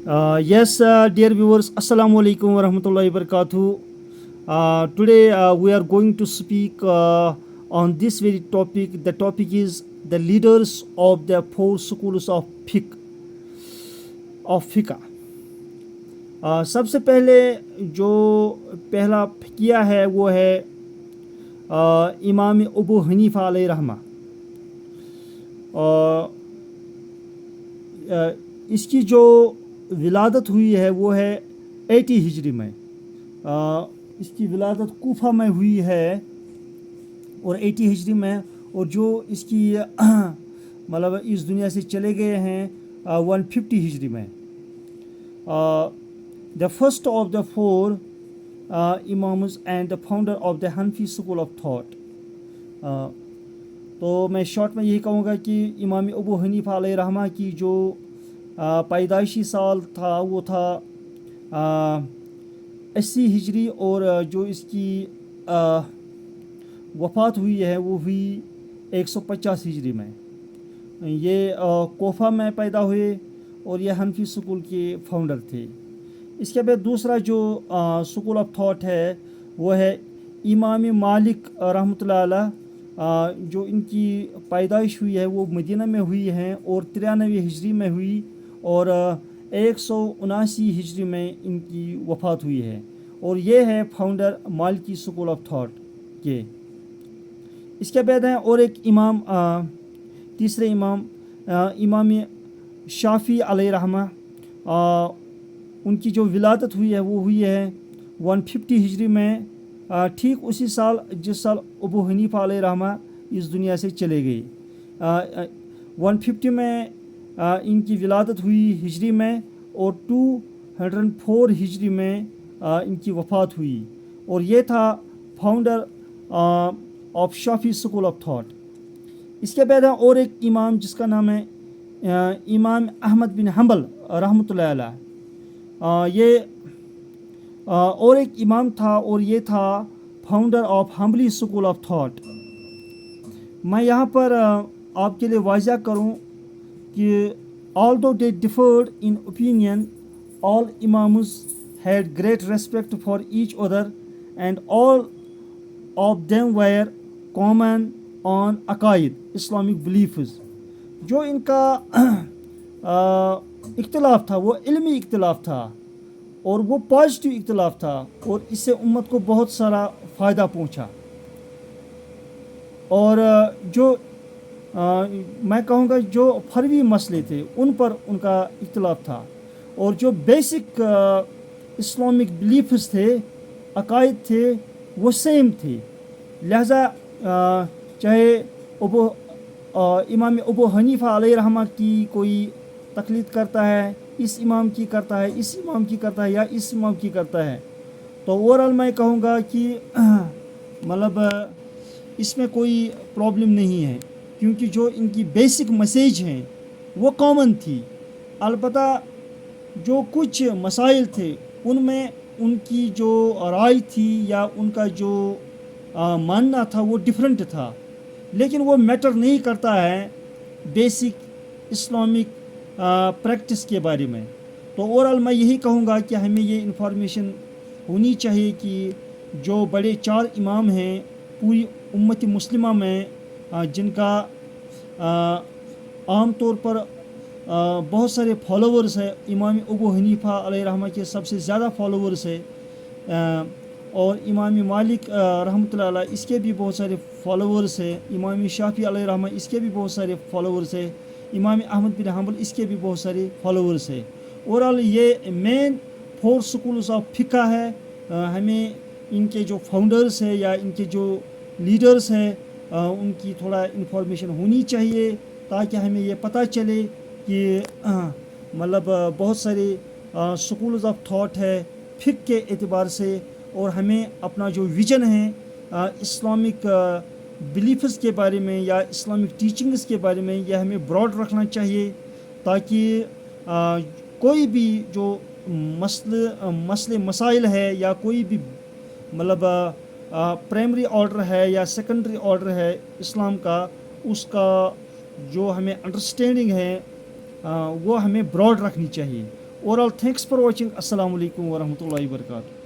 Dear viewers, Assalamu alaikum wa rahmatullahi wa barakatuh. Today we are going to speak on this very topic. The topic is the leaders of the four schools of fiqh. सबसे पहले जो पहला फ़िकिया है वो है इमाम Abu Hanifa अलैहि रहमा. इसकी जो विलादत हुई है वो है 80 हिजरी में. इसकी विलादत कूफा में हुई है और 80 हिजरी में, और जो इसकी मतलब इस दुनिया से चले गए हैं 150 हिजरी में. The first of the four imams and the founder of the Hanafi school of thought. तो मैं शॉर्ट में यही कहूँगा कि इमाम अबू हनीफा अलैहि रहमा की जो पैदाइशी साल था वो था 80 हिजरी, और जो इसकी वफ़ात हुई है वो हुई 150 हिजरी में. ये कोफा में पैदा हुए और ये हनफी स्कूल के फाउंडर थे. इसके बाद दूसरा जो स्कूल ऑफ थॉट है वो है इमाम मालिक रहमतुल्लाह अलैह. जो इनकी पैदाइश हुई है वो मदीना में हुई है और 93 हिजरी में हुई, और 179 हिजरी में इनकी वफ़ात हुई है, और ये है founder Maliki school of thought के. इसके बाद हैं और एक इमाम, तीसरे इमाम इमाम शाफ़ी अलैहि रहमा. उनकी जो विलादत हुई है वो हुई है 150 हिजरी में, ठीक उसी साल जिस साल अबू हनीफा अलैहि रहमा इस दुनिया से चले गए. 150 में इनकी विलादत हुई हिजरी में, और 204 हिजरी में इनकी वफ़ात हुई, और ये था founder of Shafi school of thought. इसके बाद और एक इमाम जिसका नाम है इमाम अहमद बिन हम्बल रहमतुल्लाह अलैह. ये और एक इमाम था, और ये था founder of Hanbali school of thought. मैं यहाँ पर आपके लिए वाज़ह करूँ कि although they differed in opinion, all imams had great respect for each other, and all of them were common on aqaid, Islamic beliefs. जो इनका इख्तिलाफ था वो इल्मी इख्तिलाफ था, और वो पॉजिटिव इख्तिलाफ था, और इससे उम्मत को बहुत सारा फ़ायदा पहुँचा. और जो मैं कहूँगा जो फरवी मसले थे उन पर उनका इख्तिलाफ था, और जो बेसिक इस्लामिक बिलीफ्स थे, अकायद थे, वो सेम थे. लिहाजा चाहे इमाम अबू हनीफा अलैहि रहमा की कोई तकलीद करता है, इस इमाम की करता है, इस इमाम की करता है, या इस इमाम की करता है, तो ओवरऑल मैं कहूँगा कि मतलब इसमें कोई प्रॉब्लम नहीं है, क्योंकि जो इनकी बेसिक मैसेज हैं वो कॉमन थी. अलबत्ता जो कुछ मसाइल थे उनमें उनकी जो राय थी या उनका जो मानना था वो डिफरेंट था, लेकिन वो मैटर नहीं करता है बेसिक इस्लामिक प्रैक्टिस के बारे में. तो ओवरऑल मैं यही कहूँगा कि हमें ये इन्फॉर्मेशन होनी चाहिए कि जो बड़े 4 इमाम हैं पूरी उम्मत मुस्लिमा में, जिनका आम तौर पर बहुत सारे फॉलोवर्स हैं. इमाम अबू हनीफा अलैहि रहमा के सबसे ज़्यादा फॉलोवर्स है, और इमाम मालिक रहमतुल्लाह अलैह इसके भी बहुत सारे फॉलोवर्स हैं. इमाम शाफ़ी अलैहि रहमा इसके भी बहुत सारे फॉलोवर्स हैं. इमाम अहमद बिन हम्बल इसके भी बहुत सारे फॉलोवर्स हैं. ओवरऑल ये मेन 4 स्कूल्स ऑफ फ़िक़्ह है. हमें इनके जो फाउंडर्स हैं या इनके जो लीडर्स हैं उनकी थोड़ा इन्फॉर्मेशन होनी चाहिए, ताकि हमें ये पता चले कि मतलब बहुत सारे स्कूल्स ऑफ थॉट है फ़िक़्ह के एतबार से, और हमें अपना जो विजन है इस्लामिक बिलीफ्स के बारे में या इस्लामिक टीचिंग्स के बारे में, यह हमें ब्रॉड रखना चाहिए, ताकि कोई भी जो मसले मसाइल है या कोई भी मतलब प्राइमरी ऑर्डर है या सेकेंडरी ऑर्डर है इस्लाम का, उसका जो हमें अंडरस्टैंडिंग है वो हमें ब्रॉड रखनी चाहिए. Over all thanks for watching. السلام علیکم ورحمۃ اللہ وبرکاتہ.